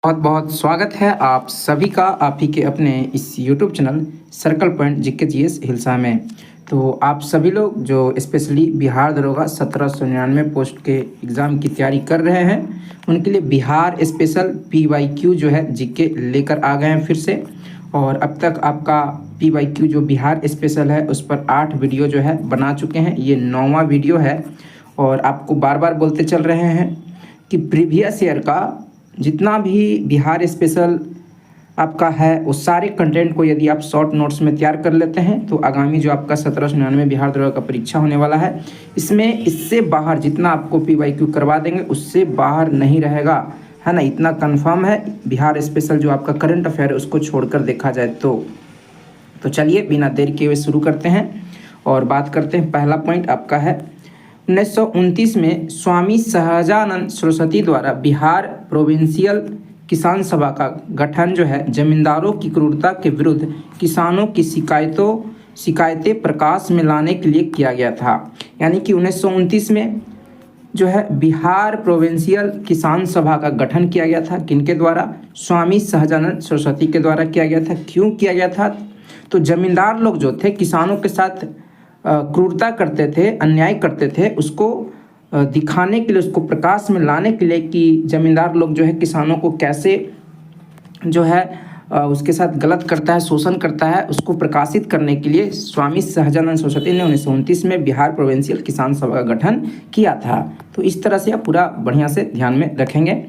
बहुत बहुत स्वागत है आप सभी का आप ही के अपने इस YouTube channel circle point GK GS hilsa में। तो आप सभी लोग जो स्पेशली बिहार दरोगा 1799 पोस्ट के एग्ज़ाम की तैयारी कर रहे हैं उनके लिए बिहार स्पेशल पीवाईक्यू जो है जीके लेकर आ गए हैं फिर से। और अब तक आपका पीवाईक्यू जो बिहार स्पेशल है उस पर 8 वीडियो जो है बना चुके हैं, ये 9वां वीडियो है। और आपको बार बार बोलते चल रहे हैं कि प्रीवियस ईयर का जितना भी बिहार स्पेशल आपका है उस सारे कंटेंट को यदि आप शॉर्ट नोट्स में तैयार कर लेते हैं तो आगामी जो आपका 1799 बिहार दरोगा का परीक्षा होने वाला है इसमें इससे बाहर जितना आपको पीवाईक्यू करवा देंगे उससे बाहर नहीं रहेगा, है ना। इतना कंफर्म है। बिहार स्पेशल जो आपका करंट अफेयर है उसको छोड़कर देखा जाए तो चलिए बिना देर किए हुए शुरू करते हैं और बात करते हैं। पहला पॉइंट आपका है 1929 में स्वामी सहजानंद सरस्वती द्वारा बिहार प्रोविंशियल किसान सभा का गठन जो है जमींदारों की क्रूरता के विरुद्ध किसानों की शिकायतें प्रकाश में लाने के लिए किया गया था। यानी कि 1929 में जो है बिहार प्रोविंशियल किसान सभा का गठन किया गया था। किनके द्वारा? स्वामी सहजानंद सरस्वती के द्वारा किया गया था। क्यों किया गया था? तो जमींदार लोग जो थे किसानों के साथ क्रूरता करते थे, अन्याय करते थे, उसको दिखाने के लिए, उसको प्रकाश में लाने के लिए कि जमींदार लोग जो है किसानों को कैसे जो है उसके साथ गलत करता है, शोषण करता है, उसको प्रकाशित करने के लिए स्वामी सहजानंद सरस्वती ने 1929 में बिहार प्रोविंशियल किसान सभा का गठन किया था। तो इस तरह से आप पूरा बढ़िया से ध्यान में रखेंगे।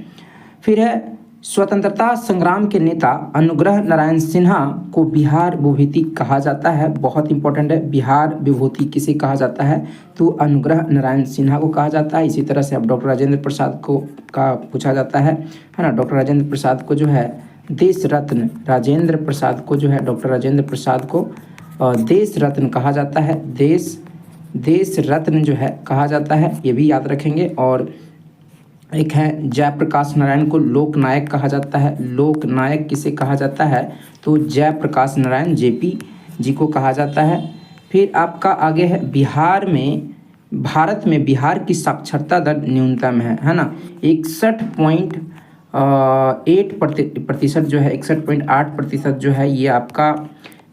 फिर है स्वतंत्रता संग्राम के नेता अनुग्रह नारायण सिन्हा को बिहार विभूति कहा जाता है। बहुत इंपॉर्टेंट है, बिहार विभूति किसे कहा जाता है? तो अनुग्रह नारायण सिन्हा को कहा जाता है। इसी तरह से अब डॉक्टर राजेंद्र प्रसाद को का पूछा जाता है ना। डॉक्टर राजेंद्र प्रसाद को जो है देश रत्न, राजेंद्र प्रसाद को जो है डॉक्टर राजेंद्र प्रसाद को देश रत्न कहा जाता है। देश रत्न जो है कहा जाता है, ये भी याद रखेंगे। और एक है जयप्रकाश नारायण को लोकनायक कहा जाता है। लोकनायक किसे कहा जाता है? तो जयप्रकाश नारायण जेपी जी को कहा जाता है। फिर आपका आगे है भारत में बिहार की साक्षरता दर न्यूनतम है ना। 61.8% जो है 61.8% जो है ये आपका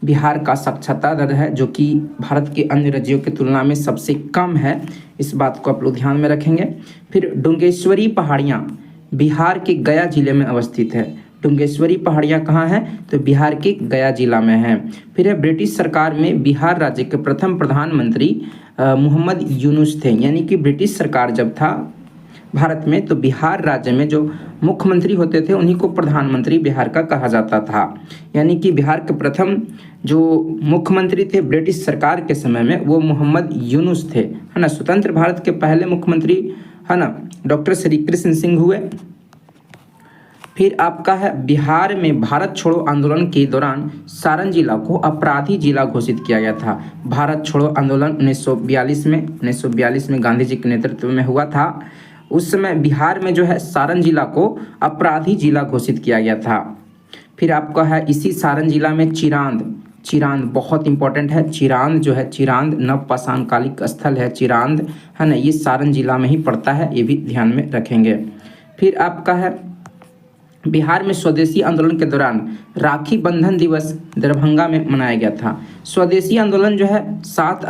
बिहार का साक्षरता दर है, जो कि भारत के अन्य राज्यों की तुलना में सबसे कम है। इस बात को आप लोग ध्यान में रखेंगे। फिर डुंगेश्वरी पहाड़ियाँ बिहार के गया जिले में अवस्थित है। डुंगेश्वरी पहाड़ियाँ कहाँ हैं? तो बिहार के गया जिला में है। फिर है ब्रिटिश सरकार में बिहार राज्य के प्रथम प्रधानमंत्री मोहम्मद यूनुस थे। यानी कि ब्रिटिश सरकार जब था भारत में तो बिहार राज्य में जो मुख्यमंत्री होते थे उन्हीं को प्रधानमंत्री बिहार का कहा जाता था। यानी कि बिहार के प्रथम जो मुख्यमंत्री थे ब्रिटिश सरकार के समय में वो मोहम्मद यूनुस थे, है ना। स्वतंत्र भारत के पहले मुख्यमंत्री, है ना, डॉक्टर श्री कृष्ण सिंह हुए। फिर आपका है बिहार में भारत छोड़ो आंदोलन के दौरान सारण जिला को अपराधी जिला घोषित किया गया था। भारत छोड़ो आंदोलन 1942 में गांधी जी के नेतृत्व में हुआ था। उस समय बिहार में जो है सारण जिला को अपराधी जिला घोषित किया गया था। फिर आपका है इसी सारण जिला में चिरांद बहुत इंपॉर्टेंट है। चिरांद जो है, चिरांद नवपाषाण कालिक स्थल है चिरांद, है ना, ये सारण जिला में ही पड़ता है, ये भी ध्यान में रखेंगे। फिर आपका है बिहार में स्वदेशी आंदोलन के दौरान राखी बंधन दिवस दरभंगा में मनाया गया था। स्वदेशी आंदोलन जो है 7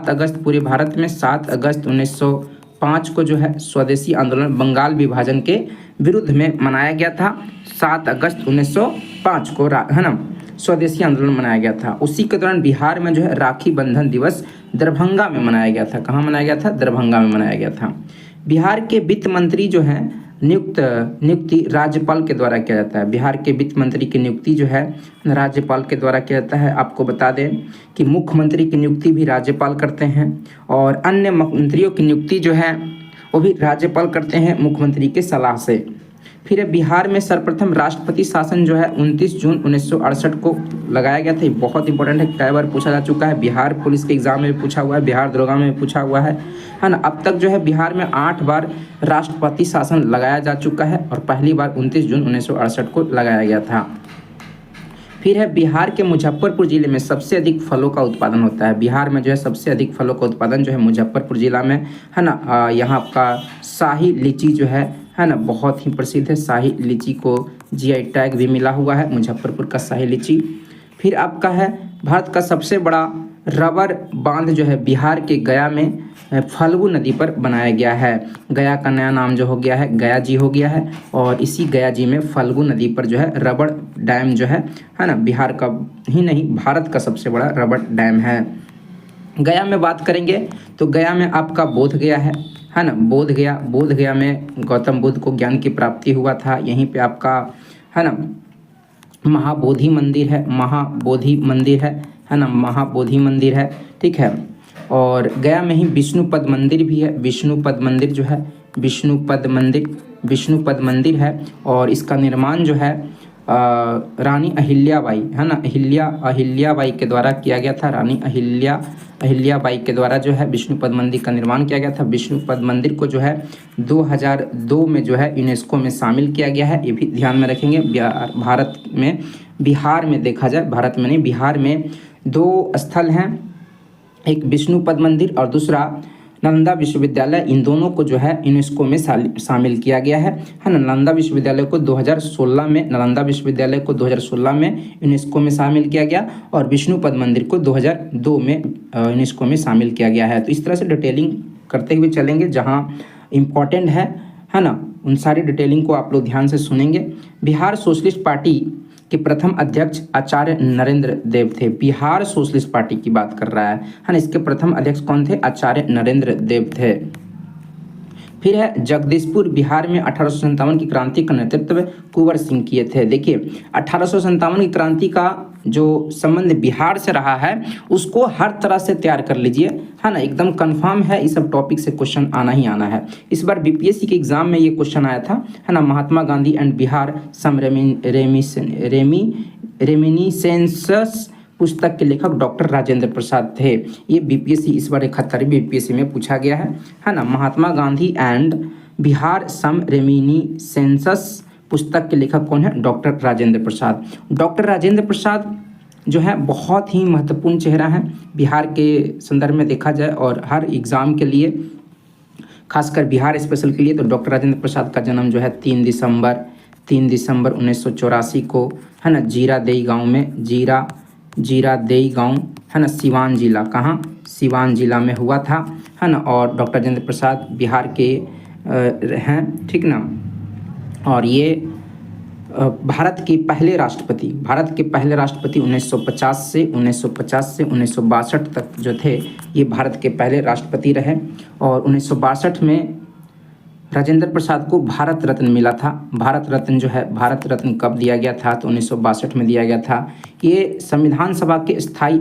अगस्त पूरे भारत में 7 अगस्त 1905 को जो है स्वदेशी आंदोलन बंगाल विभाजन के विरुद्ध में मनाया गया था। 7 अगस्त 1905 को, है ना, स्वदेशी आंदोलन मनाया गया था। उसी के दौरान बिहार में जो है राखी बंधन दिवस दरभंगा में मनाया गया था। कहाँ मनाया गया था? दरभंगा में मनाया गया था। बिहार के वित्त मंत्री जो है नियुक्ति राज्यपाल के द्वारा किया जाता है। बिहार के वित्त मंत्री की नियुक्ति जो है राज्यपाल के द्वारा किया जाता है। आपको बता दें कि मुख्यमंत्री की नियुक्ति भी राज्यपाल करते हैं और अन्य मंत्रियों की नियुक्ति जो है वो भी राज्यपाल करते हैं मुख्यमंत्री के सलाह से। फिर बिहार में सर्वप्रथम राष्ट्रपति शासन जो है 29 जून 1968 को लगाया गया था। ये बहुत इंपॉर्टेंट है, कई बार पूछा जा चुका है। बिहार पुलिस के एग्जाम में भी पूछा हुआ है, बिहार दरोगा में भी पूछा हुआ है ना। अब तक जो है बिहार में 8 बार राष्ट्रपति शासन लगाया जा चुका है और पहली बार 29 जून 1968 को लगाया गया था। फिर है बिहार के मुजफ्फरपुर जिले में सबसे अधिक फलों का उत्पादन होता है। बिहार में जो है सबसे अधिक फलों का उत्पादन जो है मुजफ्फरपुर जिला में, है ना। यहाँ आपका शाही लीची जो है है ना, बहुत ही प्रसिद्ध है। शाही लीची को जीआई टैग भी मिला हुआ है, मुजफ्फरपुर का शाही लीची। फिर आपका है भारत का सबसे बड़ा रबर बांध जो है बिहार के गया में फल्गु नदी पर बनाया गया है। गया का नया नाम जो हो गया है गया जी हो गया है, और इसी गया जी में फल्गु नदी पर जो है रबर डैम जो है ना, बिहार का ही नहीं भारत का सबसे बड़ा रबर डैम है। गया में बात करेंगे तो गया में आपका बोध गया है ना, बोध गया में गौतम बुद्ध को ज्ञान की प्राप्ति हुआ था। यहीं पे आपका है ना महाबोधि मंदिर है, है ना, महाबोधि मंदिर है, ठीक है। और गया में ही विष्णुपद मंदिर भी है, विष्णुपद मंदिर जो है विष्णुपद मंदिर है, और इसका निर्माण जो है रानी अहिल्याबाई है ना, अहिल्याबाई के द्वारा किया गया था। रानी अहिल्याबाई के द्वारा जो है विष्णुपद मंदिर का निर्माण किया गया था। विष्णुपद मंदिर को जो है 2002 में जो है यूनेस्को में शामिल किया गया है, ये भी ध्यान में रखेंगे। बिहार में देखा जाए, भारत में नहीं, बिहार में 2 स्थल हैं, एक विष्णुपद मंदिर और दूसरा नालंदा विश्वविद्यालय। इन दोनों को जो है यूनेस्को में शामिल किया गया है ना। नालंदा विश्वविद्यालय को 2016 में यूनेस्को में शामिल किया गया, और विष्णुपद मंदिर को 2002 में यूनेस्को में शामिल किया गया है। तो इस तरह से डिटेलिंग करते हुए चलेंगे, जहाँ इम्पॉर्टेंट है ना, उन सारी डिटेलिंग को आप लोग ध्यान से सुनेंगे। बिहार सोशलिस्ट पार्टी के प्रथम अध्यक्ष आचार्य नरेंद्र देव थे। बिहार सोशलिस्ट पार्टी की बात कर रहा है ना, इसके प्रथम अध्यक्ष कौन थे? आचार्य नरेंद्र देव थे। फिर है जगदीशपुर बिहार में 1857 की क्रांति का नेतृत्व कुंवर सिंह किए थे। देखिए 1857 की क्रांति का जो संबंध बिहार से रहा है उसको हर तरह से तैयार कर लीजिए, है ना, एकदम कंफर्म है, इस सब टॉपिक से क्वेश्चन आना ही आना है। इस बार बीपीएससी के एग्जाम में ये क्वेश्चन आया था, है ना, Mahatma Gandhi and Bihar some reminiscences पुस्तक के लेखक डॉक्टर राजेंद्र प्रसाद थे। ये बीपीएससी इस बार 71वीं बीपीएससी में पूछा गया है ना। Mahatma Gandhi and Bihar some reminiscences पुस्तक के लेखक कौन है? डॉक्टर राजेंद्र प्रसाद। डॉक्टर राजेंद्र प्रसाद जो है बहुत ही महत्वपूर्ण चेहरा है बिहार के संदर्भ में देखा जाए, और हर एग्ज़ाम के लिए, खासकर बिहार स्पेशल के लिए, तो डॉक्टर राजेंद्र प्रसाद का जन्म जो है 3 दिसंबर 1984 को, है ना, जीरादेई गांव में, जीरादेई गांव, है ना, सिवान जिला, कहाँ? सिवान जिला में हुआ था, है ना। और डॉक्टर राजेंद्र प्रसाद बिहार के हैं, ठीक ना। और ये भारत के पहले राष्ट्रपति 1950 से 1962 तक जो थे, ये भारत के पहले राष्ट्रपति रहे। और 1962 में राजेंद्र प्रसाद को भारत रत्न मिला था। भारत रत्न जो है, भारत रत्न कब दिया गया था? तो 1962 में दिया गया था। ये संविधान सभा के अस्थाई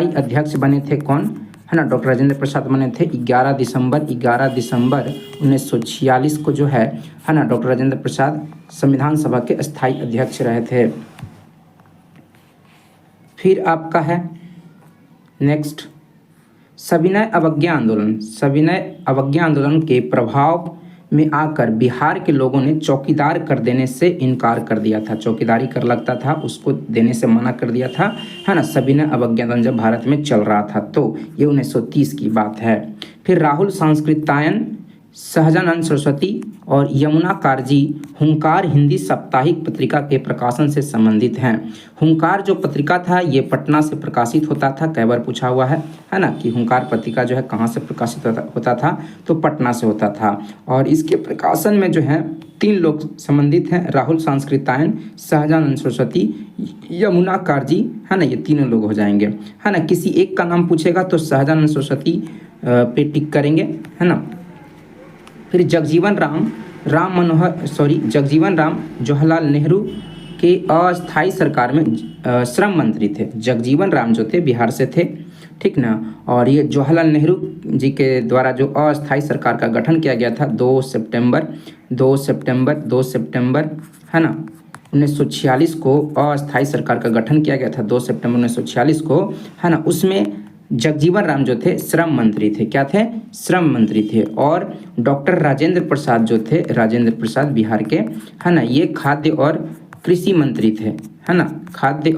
अध्यक्ष बने थे कौन? है ना, डॉक्टर राजेंद्र प्रसाद बने थे 11 दिसंबर 1946 को जो है ना, डॉक्टर राजेंद्र प्रसाद संविधान सभा के अस्थाई अध्यक्ष रहे थे। फिर आपका है नेक्स्ट सविनय अवज्ञा आंदोलन के प्रभाव में आकर बिहार के लोगों ने चौकीदार कर देने से इनकार कर दिया था। चौकीदारी कर लगता था, उसको देने से मना कर दिया था, है ना। सविनय अवज्ञा आंदोलन जब भारत में चल रहा था, तो ये 1930 की बात है। फिर राहुल सांस्कृतायन, सहजानंद सरस्वती और यमुना कारजी हुंकार हिंदी साप्ताहिक पत्रिका के प्रकाशन से संबंधित हैं। हुंकार जो पत्रिका था ये पटना से प्रकाशित होता था, कई बार पूछा हुआ है ना, कि हुंकार पत्रिका जो है कहाँ से प्रकाशित होता था? तो पटना से होता था। और इसके प्रकाशन में जो है 3 लोग संबंधित हैं, राहुल सांस्कृतायन, सहजानंद सरस्वती, यमुना कारजी, है ना, ये तीनों लोग हो जाएंगे, है ना। किसी एक का नाम पूछेगा तो सहजानंद सरस्वती पे टिक करेंगे, है ना। फिर जगजीवन राम जवाहरलाल नेहरू के अस्थाई सरकार में श्रम मंत्री थे। जगजीवन राम जो थे बिहार से थे, ठीक ना। और ये जवाहरलाल नेहरू जी के द्वारा जो अस्थाई सरकार का गठन किया गया था 2 सितंबर, है ना, 1946 को अस्थाई सरकार का गठन किया गया था 2 सितंबर 1946 को, है ना। उसमें जगजीवन राम जो थे श्रम मंत्री थे। क्या थे? श्रम मंत्री थे। और डॉक्टर राजेंद्र प्रसाद जो थे, राजेंद्र प्रसाद बिहार के, है ना, ये खाद्य और कृषि मंत्री थे, है ना। खाद्य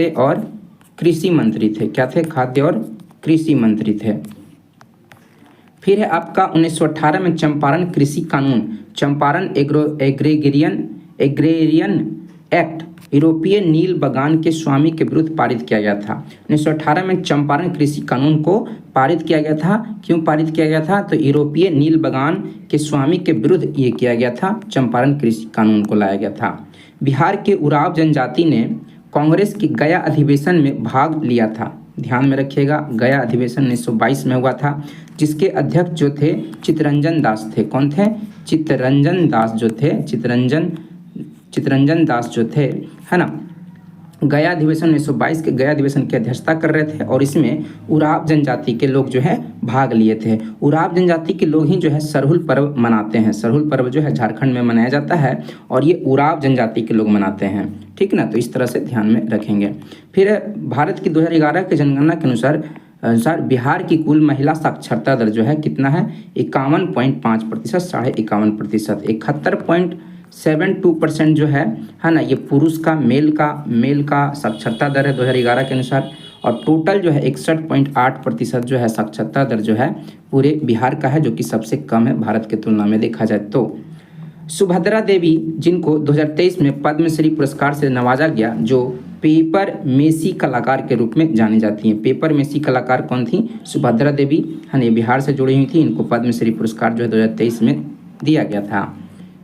और कृषि मंत्री थे। क्या थे? खाद्य और कृषि मंत्री थे। फिर है आपका 1918 में चंपारण कृषि कानून, चंपारण एग्रेरियन एक्ट यूरोपीय नील बगान के स्वामी के विरुद्ध पारित किया गया था। 1918 में चंपारण कृषि कानून को पारित किया गया था। क्यों पारित किया गया था? तो यूरोपीय नील बगान के स्वामी के विरुद्ध ये किया गया था, चंपारण कृषि कानून को लाया गया था। बिहार के उराव जनजाति ने कांग्रेस की गया अधिवेशन में भाग लिया था। ध्यान में रखिएगा, गया अधिवेशन 1922 में हुआ था, जिसके अध्यक्ष जो थे चित्तरंजन दास थे। कौन थे? चित्तरंजन दास जो थे, चित्तरंजन दास जो थे, है ना। गया अधिवेशन 1922 के गया अधिवेशन की अध्यक्षता कर रहे थे और इसमें उराव जनजाति के लोग जो है भाग लिए थे। उराव जनजाति के लोग ही जो है सरहुल पर्व मनाते हैं। सरहुल पर्व जो है झारखंड में मनाया जाता है और ये उराव जनजाति के लोग मनाते हैं, ठीक ना। तो इस तरह से ध्यान में रखेंगे। फिर भारत की 2011 की जनगणना के अनुसार बिहार की कुल महिला साक्षरता दर जो है कितना है? 51.5%, 51.5%। 71.72% जो है ना, ये पुरुष का मेल का साक्षरता दर है 2011 के अनुसार। और टोटल जो है 61.8% जो है साक्षरता दर जो है पूरे बिहार का है, जो कि सबसे कम है भारत की तुलना में देखा जाए तो। सुभद्रा देवी, जिनको 2023 में पद्मश्री पुरस्कार से नवाजा गया, जो पेपर मेसी कलाकार के रूप में जानी जाती हैं। पेपर मेसी कलाकार कौन थी? सुभद्रा देवी, है ना, बिहार से जुड़ी हुई थी। इनको पद्मश्री पुरस्कार जो है 2023 में दिया गया था।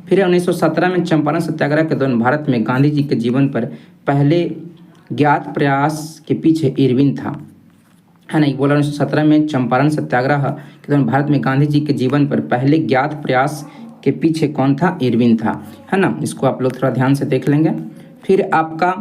फिर 1917 में चंपारण सत्याग्रह के दौरान भारत में गांधी जी के जीवन पर पहले ज्ञात प्रयास के पीछे इरविन था, है ना। ये बोला 1917 में चंपारण सत्याग्रह के दौरान भारत में गांधी जी के जीवन पर पहले ज्ञात प्रयास के पीछे कौन था? इरविन था, है ना। इसको आप लोग थोड़ा ध्यान से देख लेंगे। फिर आपका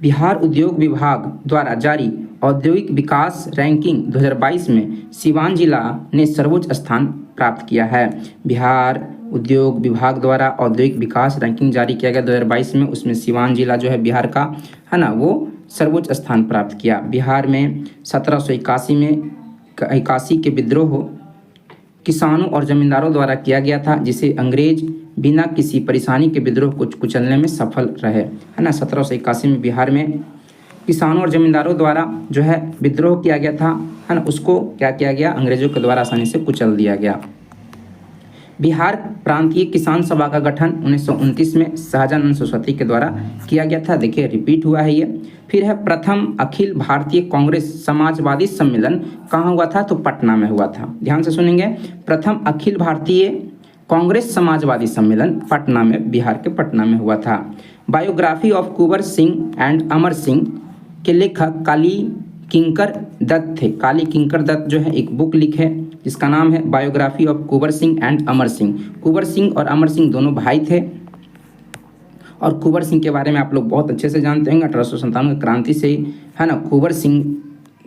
बिहार उद्योग विभाग द्वारा जारी औद्योगिक विकास रैंकिंग 2022 में सिवान जिला ने सर्वोच्च स्थान प्राप्त किया है। बिहार उद्योग विभाग द्वारा औद्योगिक विकास रैंकिंग जारी किया गया 2022 में, उसमें सिवान जिला जो है बिहार का, है ना, वो सर्वोच्च स्थान प्राप्त किया। बिहार में 1781 के विद्रोह किसानों और जमींदारों द्वारा किया गया था, जिसे अंग्रेज बिना किसी परेशानी के विद्रोह को कुचलने में सफल रहे, है ना। 1781 में बिहार में किसानों और जमींदारों द्वारा जो है विद्रोह किया गया था, है ना, उसको क्या किया गया? अंग्रेजों के द्वारा आसानी से कुचल दिया गया। बिहार प्रांतीय किसान सभा का गठन 1929 में शाहजहां सरस्वती के द्वारा किया गया था। देखिए रिपीट हुआ है ये। फिर है प्रथम अखिल भारतीय कांग्रेस समाजवादी सम्मेलन कहाँ हुआ था? तो पटना में हुआ था। ध्यान से सुनेंगे, प्रथम अखिल भारतीय कांग्रेस समाजवादी सम्मेलन पटना में, बिहार के पटना में हुआ था। Biography of Kunwar Singh and Amar Singh के लेखक काली किंकर दत्त थे। काली किंकर दत्त जो है एक बुक लिखे जिसका नाम है biography of Kunwar Singh and Amar Singh. Kunwar Singh और अमर सिंह दोनों भाई थे और कुंवर सिंह के बारे में आप लोग बहुत अच्छे से जानते होंगे। 1897 की क्रांति से, है ना, कुंवर सिंह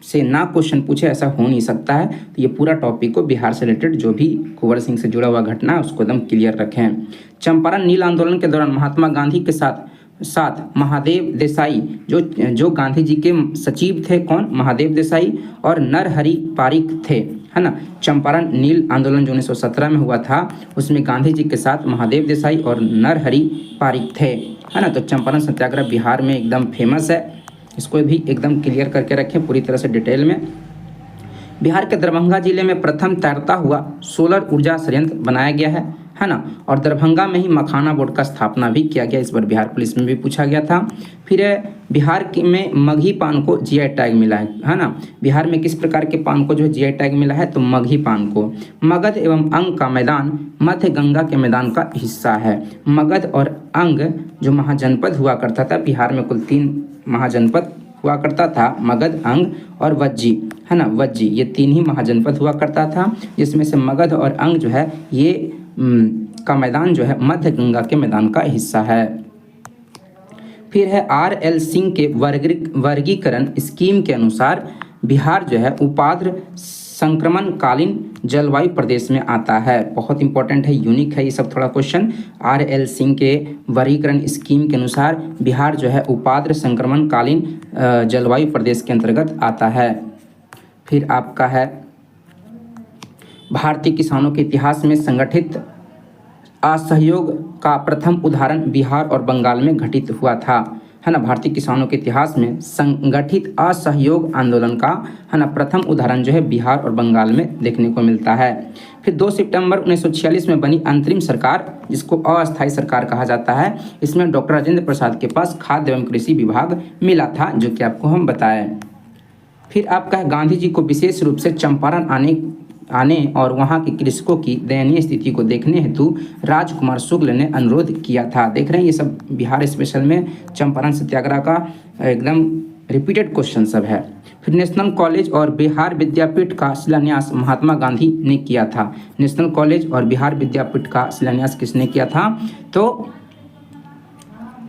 से ना क्वेश्चन पूछे ऐसा हो नहीं सकता है। तो ये पूरा टॉपिक को बिहार से रिलेटेड जो भी कुंवर सिंह से जुड़ा हुआ घटना है उसको एकदम क्लियर रखें। चंपारण नील आंदोलन के दौरान महात्मा गांधी के साथ महादेव देसाई जो गांधी जी के सचिव थे, कौन? महादेव देसाई और नरहरि पारिक थे, है ना। चंपारण नील आंदोलन जो 1917 में हुआ था उसमें गांधी जी के साथ महादेव देसाई और नरहरि पारिक थे, है ना। तो चंपारण सत्याग्रह बिहार में एकदम फेमस है, इसको भी एकदम क्लियर करके रखें पूरी तरह से डिटेल में। बिहार के दरभंगा जिले में प्रथम तैरता हुआ सोलर ऊर्जा संयंत्र बनाया गया है ना। और दरभंगा में ही मखाना बोर्ड का स्थापना भी किया गया। इस बार बिहार पुलिस में भी पूछा गया था। फिर बिहार में मगही पान को जीआई टैग मिला है ना। बिहार में किस प्रकार के पान को जो है जीआई टैग मिला है? तो मगही पान को। मगध एवं अंग का मैदान मध्य गंगा के मैदान का हिस्सा है। मगध और अंग जो महाजनपद हुआ करता था, बिहार में कुल 3 महाजनपद हुआ करता था, मगध, अंग और वज्जी, है ना। वज्जी, ये 3 ही महाजनपद हुआ करता था, जिसमें से मगध और अंग जो है ये का मैदान जो है मध्य गंगा के मैदान का हिस्सा है। फिर है आर.एल. सिंह के वर्गीकरण स्कीम के अनुसार बिहार जो है उपाद्र संक्रमणकालीन जलवायु प्रदेश में आता है। बहुत इंपॉर्टेंट है, यूनिक है ये सब थोड़ा क्वेश्चन। आर.एल. सिंह के वर्गीकरण स्कीम के अनुसार बिहार जो है उपाद्र संक्रमणकालीन जलवायु प्रदेश के अंतर्गत आता है। फिर आपका है भारतीय किसानों के इतिहास में संगठित असहयोग का प्रथम उदाहरण बिहार और बंगाल में घटित हुआ था। है ना भारतीय किसानों के इतिहास में संगठित असहयोग आंदोलन का है ना प्रथम उदाहरण जो है बिहार और बंगाल में देखने को मिलता है। फिर 2 सितंबर 1946 में बनी अंतरिम सरकार, जिसको अस्थायी सरकार कहा जाता है, इसमें डॉक्टर राजेंद्र प्रसाद के पास खाद्य एवं कृषि विभाग मिला था, जो कि आपको हम बताएं। फिर आपका है गांधी जी को विशेष रूप से चंपारण आने और वहां के कृषकों की दयनीय स्थिति को देखने हेतु राजकुमार शुक्ल ने अनुरोध किया था। देख रहे हैं ये सब बिहार स्पेशल में चंपारण सत्याग्रह का एकदम रिपीटेड क्वेश्चन सब है। फिर नेशनल कॉलेज और बिहार विद्यापीठ का शिलान्यास महात्मा गांधी ने किया था। नेशनल कॉलेज और बिहार विद्यापीठ का शिलान्यास किसने किया था? तो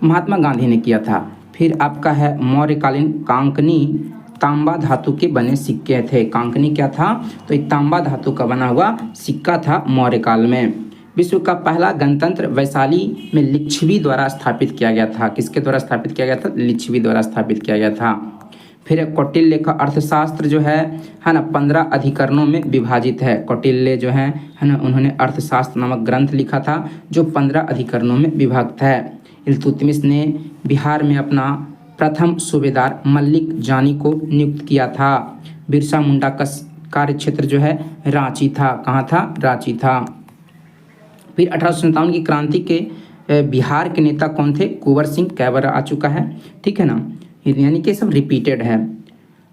महात्मा गांधी ने किया था। फिर आपका है मौर्यकालीन कांकनी तांबा धातु के बने सिक्के थे। कांकनी क्या था? तो एक तांबा धातु का बना हुआ सिक्का था मौर्यकाल में। विश्व का पहला गणतंत्र वैशाली में लिच्छवी द्वारा स्थापित किया गया था। किसके द्वारा स्थापित किया गया था? लिच्छवी द्वारा स्थापित किया गया था। फिर कौटिल्य का अर्थशास्त्र जो है ना 15 अधिकरणों में विभाजित है। कौटिल्य जो है ना उन्होंने अर्थशास्त्र नामक ग्रंथ लिखा था जो 15 अधिकरणों में विभक्त है। इल्तुतमिश ने बिहार में अपना प्रथम सूबेदार मल्लिक जानी को नियुक्त किया था। बिरसा मुंडा का कार्य क्षेत्र जो है रांची था। कहाँ था? रांची था। फिर 1857 की क्रांति के बिहार के नेता कौन थे? कुंवर सिंह। कैबर आ चुका है, ठीक है ना, यानी कि सब रिपीटेड है।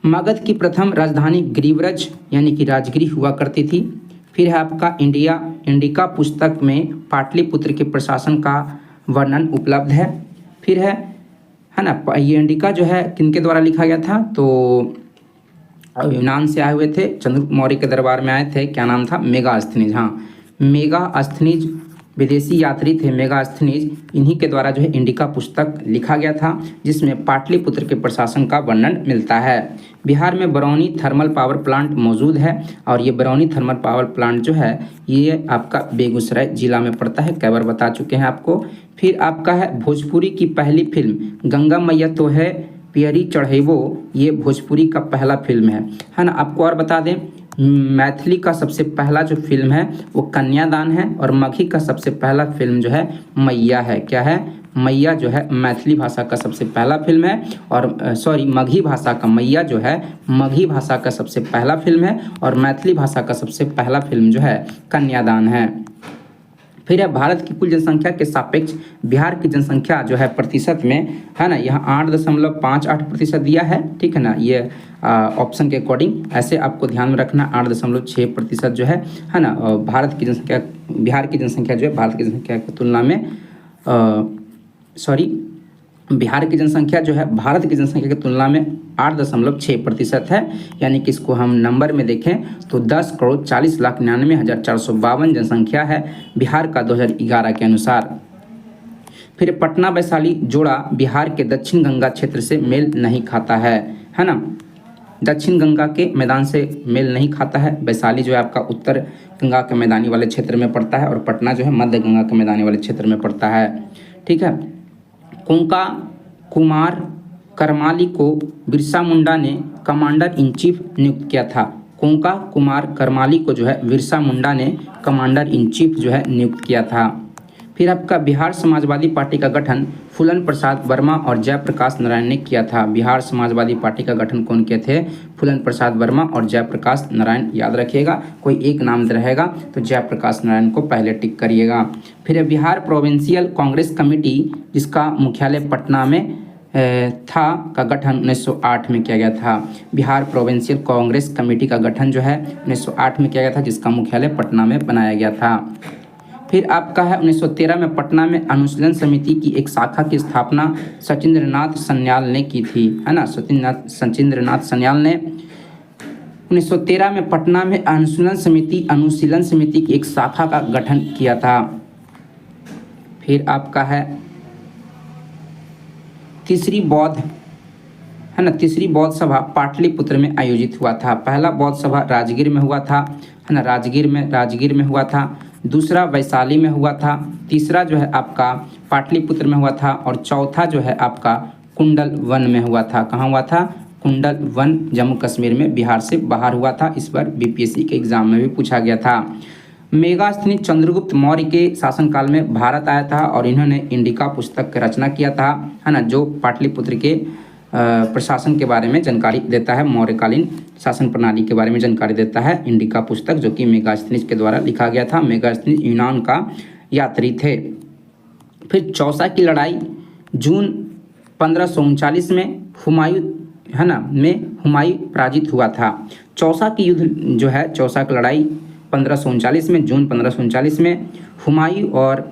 मगध की प्रथम राजधानी गिरिव्रज यानी कि राजगिरी हुआ करती थी। फिर है आपका इंडिका पुस्तक में पाटलिपुत्र के प्रशासन का वर्णन उपलब्ध है। फिर है ना ये इंडिका जो है किनके द्वारा लिखा गया था? तो यूनान से आए हुए थे, चंद्रगुप्त मौर्य के दरबार में आए थे। क्या नाम था? मेगास्थनीज। हाँ, मेगास्थनीज विदेशी यात्री थे मेगास्थनीज, इन्हीं के द्वारा जो है इंडिका पुस्तक लिखा गया था जिसमें पाटलिपुत्र के प्रशासन का वर्णन मिलता है। बिहार में बरौनी थर्मल पावर प्लांट मौजूद है और ये बरौनी थर्मल पावर प्लांट जो है ये आपका बेगूसराय जिला में पड़ता है। कई बार बता चुके हैं आपको। फिर आपका है भोजपुरी की पहली फिल्म गंगा मैया तो है पियरी चढ़ेबो, ये भोजपुरी का पहला फिल्म है ना। आपको और बता दें मैथिली का सबसे पहला जो फिल्म है वो कन्यादान है और मगही का सबसे पहला फिल्म जो है मैया है। क्या है? मैया जो है मैथिली भाषा का सबसे पहला फिल्म है और मगही भाषा का मैया जो है मगही भाषा का सबसे पहला फिल्म है और मैथिली भाषा का सबसे पहला फिल्म जो है कन्यादान है। फिर है भारत की कुल जनसंख्या के सापेक्ष बिहार की जनसंख्या जो है प्रतिशत में है ना यहाँ 8.58% दिया है, ठीक है ना। ये ऑप्शन के अकॉर्डिंग ऐसे आपको ध्यान में रखना 8.6% जो है ना भारत की जनसंख्या बिहार की जनसंख्या जो है भारत की जनसंख्या की तुलना में बिहार की जनसंख्या जो है भारत की जनसंख्या की तुलना में 8.6% है। यानी कि इसको हम नंबर में देखें तो 10,40,99,452 जनसंख्या है बिहार का 2011 के अनुसार। फिर पटना वैशाली जोड़ा बिहार के दक्षिण गंगा क्षेत्र से मेल नहीं खाता है ना। दक्षिण गंगा के मैदान से मेल नहीं खाता है। वैशाली जो है आपका उत्तर गंगा के मैदानी वाले क्षेत्र में पड़ता है और पटना जो है मध्य गंगा के मैदानी वाले क्षेत्र में पड़ता है, ठीक है। कोंका कुमार करमाली को बिरसा मुंडा ने कमांडर इन चीफ नियुक्त किया था। कोंका कुमार करमाली को जो है बिरसा मुंडा ने कमांडर इन चीफ जो है नियुक्त किया था। फिर आपका बिहार समाजवादी पार्टी का गठन फूलन प्रसाद वर्मा और जयप्रकाश नारायण ने किया था। बिहार समाजवादी पार्टी का गठन कौन किए थे? फूलन प्रसाद वर्मा और जयप्रकाश नारायण। याद रखिएगा, कोई एक नाम रहेगा तो जयप्रकाश नारायण को पहले टिक करिएगा। फिर बिहार प्रोविंशियल कांग्रेस कमेटी जिसका मुख्यालय पटना में था का गठन 1908 में किया गया था। बिहार प्रोविंशियल कांग्रेस कमेटी का गठन जो है 1908 में किया गया था जिसका मुख्यालय पटना में बनाया गया था। फिर आपका है 1913 में पटना में अनुशीलन समिति की एक शाखा की स्थापना सचिंद्रनाथ सन्याल ने की थी, है ना। सचिंद्रनाथ सन्याल ने 1913 में पटना में अनुशीलन समिति की एक शाखा का गठन किया था। फिर आपका है तीसरी बौद्ध सभा पाटलिपुत्र में आयोजित हुआ था। पहला बौद्ध सभा राजगीर में हुआ था, है ना। राजगीर में हुआ था। दूसरा वैशाली में हुआ था। तीसरा जो है आपका पाटलिपुत्र में हुआ था और चौथा जो है आपका कुंडल वन में हुआ था। कहाँ हुआ था? कुंडल वन जम्मू कश्मीर में बिहार से बाहर हुआ था। इस बार बीपीएससी के एग्जाम में भी पूछा गया था। मेगास्थनीय चंद्रगुप्त मौर्य के शासनकाल में भारत आया था और इन्होंने इंडिका पुस्तक की रचना किया था, है ना, जो पाटलिपुत्र के प्रशासन के बारे में जानकारी देता है, मौर्यकालीन शासन प्रणाली के बारे में जानकारी देता है इंडिका पुस्तक, जो कि मेगास्थनीज के द्वारा लिखा गया था। मेगास्थनीज यूनान का यात्री थे। फिर चौसा की लड़ाई जून 1539 में हुमायूं, है ना, में हुमायूं पराजित हुआ था। चौसा की युद्ध जो है, चौसा की लड़ाई 1539 में, जून 1539 में हुमायूं और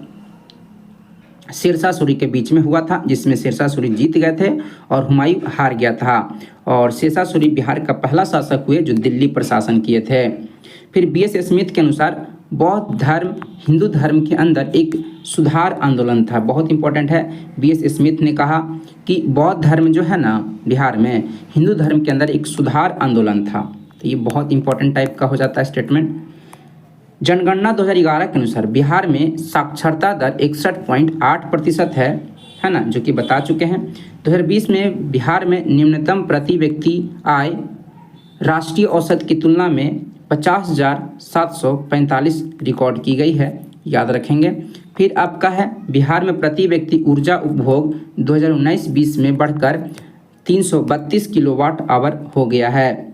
शेरशाह सूरी के बीच में हुआ था, जिसमें शेरशाह सूरी जीत गए थे और हुमायूं हार गया था। और शेरशाह सूरी बिहार का पहला शासक हुए जो दिल्ली पर शासन किए थे। फिर B.S. स्मिथ के अनुसार बौद्ध धर्म हिंदू धर्म के अंदर एक सुधार आंदोलन था। बहुत इंपॉर्टेंट है, B.S. स्मिथ ने कहा कि बौद्ध धर्म जो है ना बिहार में, हिंदू धर्म के अंदर एक सुधार आंदोलन था। तो ये बहुत इंपॉर्टेंट टाइप का हो जाता है स्टेटमेंट। जनगणना 2011 के अनुसार बिहार में साक्षरता दर 61.8% है ना, जो कि बता चुके हैं। 2020 में बिहार में न्यूनतम प्रति व्यक्ति आय राष्ट्रीय औसत की तुलना में 50,745 रिकॉर्ड की गई है, याद रखेंगे। फिर आपका है बिहार में प्रति व्यक्ति ऊर्जा उपभोग 2019-20 में बढ़कर 332 किलोवाट आवर हो गया है।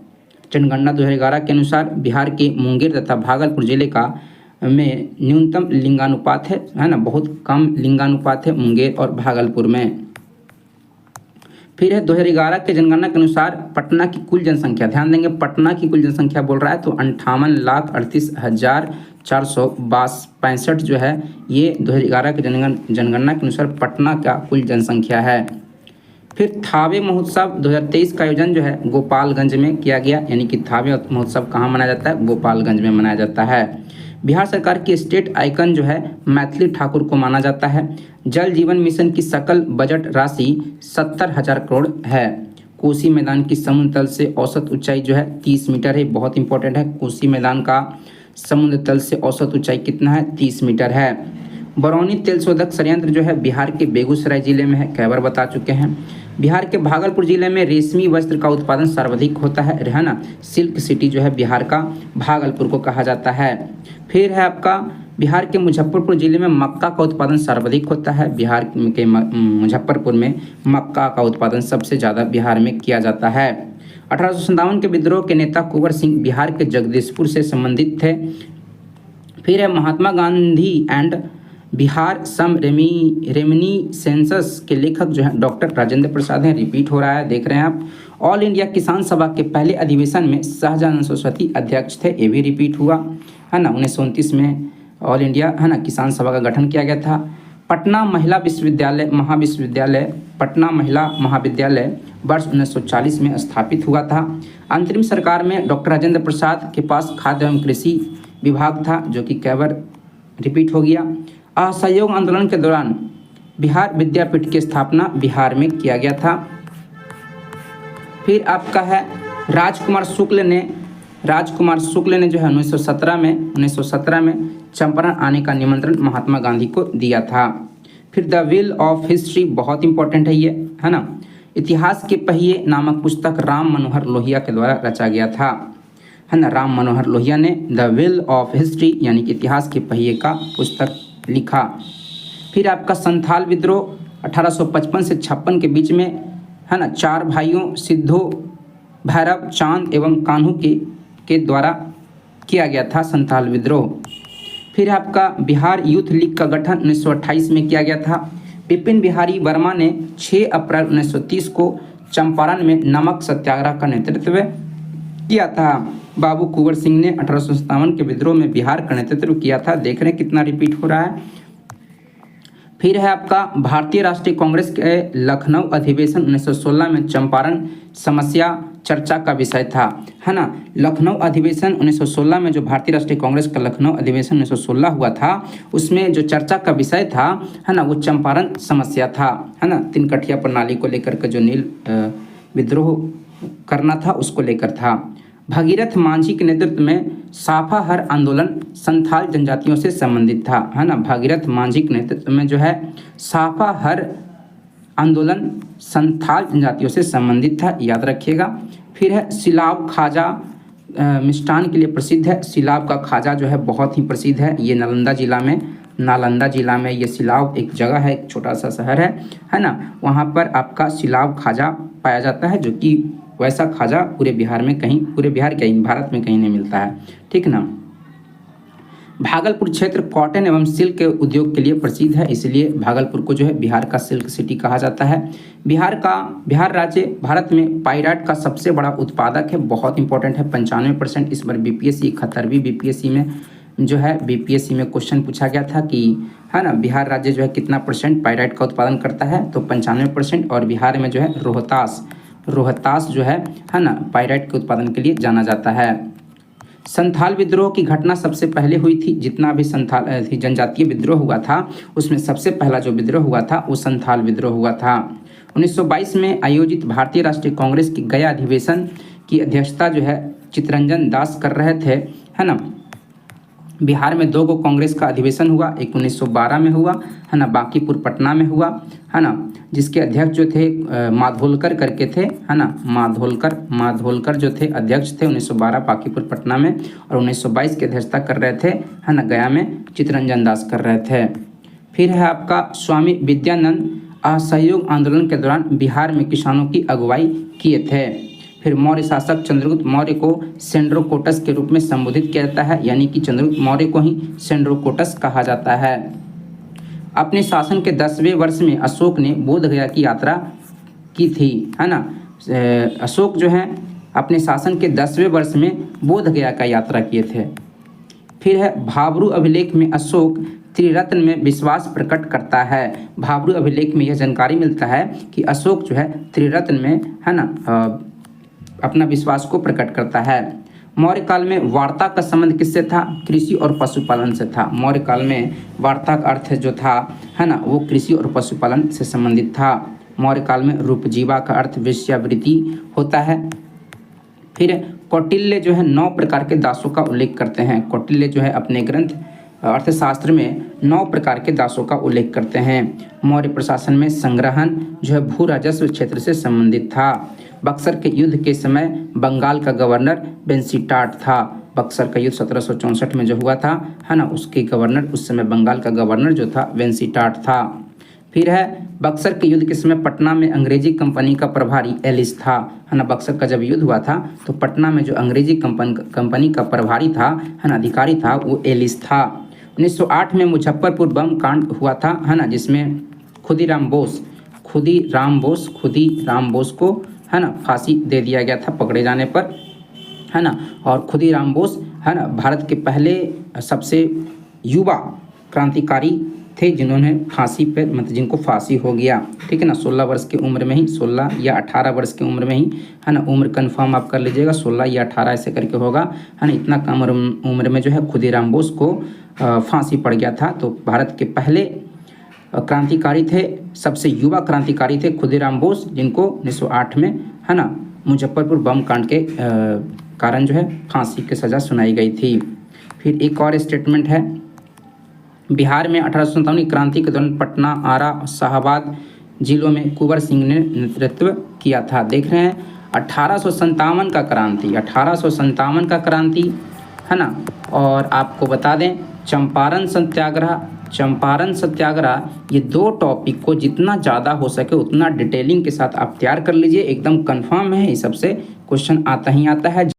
जनगणना 2011 के अनुसार बिहार के मुंगेर तथा भागलपुर जिले का में न्यूनतम लिंगानुपात है ना, बहुत कम लिंगानुपात है मुंगेर और भागलपुर में। फिर है 2011 के जनगणना के अनुसार पटना की कुल जनसंख्या, ध्यान देंगे पटना की कुल जनसंख्या बोल रहा है तो 58,38,465 जो है, ये 2011 के जनगणना के अनुसार पटना का कुल जनसंख्या है। फिर थावे महोत्सव 2023 का आयोजन जो है गोपालगंज में किया गया, यानी कि थावे महोत्सव कहाँ मनाया जाता है, गोपालगंज में मनाया जाता है। बिहार सरकार की स्टेट आइकन जो है मैथिली ठाकुर को माना जाता है। जल जीवन मिशन की सकल बजट राशि 70,000 करोड़ है। कोसी मैदान की समुद्र तल से औसत ऊंचाई जो है 30 मीटर है, बहुत इंपॉर्टेंट है। कोसी मैदान का समुद्र तल से औसत ऊंचाई कितना है, 30 मीटर है। बरौनी तेल शोधक संयंत्र जो है बिहार के बेगूसराय जिले में है, कई बार बता चुके हैं। बिहार के भागलपुर जिले में रेशमी वस्त्र का उत्पादन सर्वाधिक होता है ना, सिल्क सिटी जो है बिहार का भागलपुर को कहा जाता है। फिर है आपका बिहार के मुजफ्फरपुर जिले में मक्का का उत्पादन सर्वाधिक होता है। बिहार के मुजफ्फरपुर में मक्का का उत्पादन सबसे ज़्यादा बिहार में किया जाता है। 1857 के विद्रोह के नेता कुंवर सिंह बिहार के जगदीशपुर से संबंधित थे। फिर है महात्मा गांधी एंड बिहार सम रेमिनीसेंसेस के लेखक जो है डॉक्टर राजेंद्र प्रसाद हैं, रिपीट हो रहा है, देख रहे हैं आप। ऑल इंडिया किसान सभा के पहले अधिवेशन में शाहजानंद सरस्वती अध्यक्ष थे, ये भी रिपीट हुआ है ना। 1929 में ऑल इंडिया है ना किसान सभा का गठन किया गया था। पटना महिला महाविश्वविद्यालय पटना महिला महाविद्यालय वर्ष 1940 में स्थापित हुआ था। अंतरिम सरकार में डॉक्टर राजेंद्र प्रसाद के पास खाद्य एवं कृषि विभाग था, जो कि कई बार रिपीट हो गया। असहयोग आंदोलन के दौरान बिहार विद्यापीठ की स्थापना बिहार में किया गया था। फिर आपका है राजकुमार शुक्ल ने जो है 1917 में चंपारण आने का निमंत्रण महात्मा गांधी को दिया था। फिर द व्हील ऑफ हिस्ट्री, बहुत इंपॉर्टेंट है ये, है ना। इतिहास के पहिए नामक पुस्तक राम मनोहर लोहिया के द्वारा रचा गया था, है ना। राम मनोहर लोहिया ने द व्हील ऑफ हिस्ट्री यानी कि इतिहास के पहिए का पुस्तक लिखा। फिर आपका संथाल विद्रोह 1855 से 56 के बीच में, है ना, 4 भाइयों सिद्धो, भैरव, चांद एवं कान्हू के द्वारा किया गया था संथाल विद्रोह। फिर आपका बिहार यूथ लीग का गठन 1928 में किया गया था। विपिन बिहारी वर्मा ने 6 अप्रैल 1930 को चंपारण में नमक सत्याग्रह का नेतृत्व किया था। बाबू कुंवर सिंह ने 1857 के विद्रोह में बिहार का नेतृत्व किया था। देख रहे हैं कितना रिपीट हो रहा है। फिर है आपका भारतीय राष्ट्रीय कांग्रेस के लखनऊ अधिवेशन 1916 में चंपारण समस्या चर्चा का विषय था, है ना। लखनऊ अधिवेशन 1916 में जो भारतीय राष्ट्रीय कांग्रेस का लखनऊ अधिवेशन 1916 हुआ था, उसमें जो चर्चा का विषय था, है ना, वो चंपारण समस्या था, है ना। 3 कठिया प्रणाली को लेकर के जो नील विद्रोह करना था उसको लेकर था। भगीरथ मांझी के नेतृत्व में साफाहर आंदोलन संथाल जनजातियों से संबंधित था, है ना। भगीरथ मांझी के नेतृत्व में जो है साफाहर आंदोलन संथाल जनजातियों से संबंधित था, याद रखिएगा। फिर है सिलाव खाजा मिष्ठान के लिए प्रसिद्ध है। सिलाव का खाजा जो है बहुत ही प्रसिद्ध है। ये नालंदा जिला में ये सिलाव एक जगह है, एक छोटा सा शहर है ना। वहाँ पर आपका सिलाव खाजा पाया जाता है, जो कि वैसा खाजा पूरे बिहार क्या भारत में कहीं नहीं मिलता है, ठीक ना। भागलपुर क्षेत्र कॉटन एवं सिल्क के उद्योग के लिए प्रसिद्ध है, इसलिए भागलपुर को जो है बिहार का सिल्क सिटी कहा जाता है। बिहार राज्य भारत में पाइराइट का सबसे बड़ा उत्पादक है, बहुत इंपॉर्टेंट है। 95% इस बार बीपीएससी 71वीं बीपीएससी में जो है बीपीएससी में क्वेश्चन पूछा गया था कि है ना, बिहार राज्य जो है कितना % पाइराइट का उत्पादन करता है, तो 95%। और बिहार में जो है रोहतास जो है ना, पाइराइट के उत्पादन के लिए जाना जाता है। संथाल विद्रोह की घटना सबसे पहले हुई थी। जितना भी जनजातीय विद्रोह हुआ था उसमें सबसे पहला जो विद्रोह हुआ था वो संथाल विद्रोह हुआ था। 1922 में आयोजित भारतीय राष्ट्रीय कांग्रेस की गया अधिवेशन की अध्यक्षता जो है चित्तरंजन दास कर रहे थे, है ना। बिहार में 2 कांग्रेस का अधिवेशन हुआ, एक 1912 में हुआ, है ना, बांकीपुर पटना में हुआ, है ना, जिसके अध्यक्ष जो थे माधोलकर करके थे, है ना। माधोलकर जो थे अध्यक्ष थे 1912 बांकीपुर पटना में, और 1922 की अध्यक्षता कर रहे थे, है ना, गया में चित्तरंजन दास कर रहे थे। फिर है आपका स्वामी विद्यानंद असहयोग आंदोलन के दौरान बिहार में किसानों की अगुवाई किए थे। फिर मौर्य शासक चंद्रगुप्त मौर्य को सेंड्रोकोटस के रूप में संबोधित किया जाता है, यानी कि चंद्रगुप्त मौर्य को ही सेंड्रोकोटस कहा जाता है। अपने शासन के 10वें वर्ष में अशोक ने बोध गया की यात्रा की थी, है ना। अशोक जो है अपने शासन के 10वें वर्ष में बोध गया का यात्रा किए थे। फिर है भाब्रू अभिलेख में अशोक त्रिरत्न में विश्वास प्रकट करता है। भाब्रू अभिलेख में यह जानकारी मिलता है कि अशोक जो है त्रिरत्न में, है ना, अपना विश्वास को प्रकट करता है। मौर्य काल में वार्ता का संबंध किससे था? कृषि और पशुपालन से था। मौर्य काल में वार्ता का अर्थ जो था, है ना, वो कृषि और पशुपालन से संबंधित था। मौर्य काल में रूपजीवा का अर्थ वेश्यावृत्ति होता है। फिर कौटिल्य जो है 9 प्रकार के दासों का उल्लेख करते हैं। कौटिल्य जो है अपने ग्रंथ अर्थशास्त्र में 9 प्रकार के दासों का उल्लेख करते हैं। मौर्य प्रशासन में संग्रहण जो है भू राजस्व क्षेत्र से संबंधित था। बक्सर के युद्ध के समय बंगाल का गवर्नर बेंसीटाट था। बक्सर का युद्ध 1764 में जो हुआ था, है ना, उसके गवर्नर उस समय बंगाल का गवर्नर जो था बेंसीटाट था। फिर है बक्सर के युद्ध के समय पटना में अंग्रेजी कंपनी का प्रभारी एलिस था, है ना। बक्सर का जब युद्ध हुआ था तो पटना में जो अंग्रेजी कंपनी का प्रभारी था, है ना, अधिकारी था, वो एलिस था। 1908 में मुजफ्फरपुर बम कांड हुआ था, है ना, जिसमें खुदीराम बोस को, है ना, फांसी दे दिया गया था पकड़े जाने पर, है ना। और खुदीराम बोस, है ना, भारत के पहले सबसे युवा क्रांतिकारी थे जिन्होंने फांसी पे, मतलब जिनको फांसी हो गया, ठीक है ना, 16 वर्ष की उम्र में ही, 16 या 18 वर्ष की उम्र में ही, है ना, उम्र कंफर्म आप कर लीजिएगा, 16 या 18 ऐसे करके होगा, है ना। इतना कम उम्र में जो है खुदीराम बोस को फांसी पड़ गया था। तो भारत के पहले क्रांतिकारी थे, सबसे युवा क्रांतिकारी थे खुदीराम बोस, जिनको 1908 में, है ना, मुजफ्फरपुर बम कांड के कारण जो है फांसी की सज़ा सुनाई गई थी। फिर एक और स्टेटमेंट है, बिहार में 1857 की क्रांति के दौरान पटना, आरा, शाहाबाद जिलों में कुंवर सिंह ने नेतृत्व किया था। देख रहे हैं 1857 का क्रांति, 1857 का क्रांति, है ना। और आपको बता दें चंपारण सत्याग्रह, ये 2 टॉपिक को जितना ज़्यादा हो सके उतना डिटेलिंग के साथ आप तैयार कर लीजिए, एकदम कंफर्म है, इस सबसे क्वेश्चन आता ही आता है।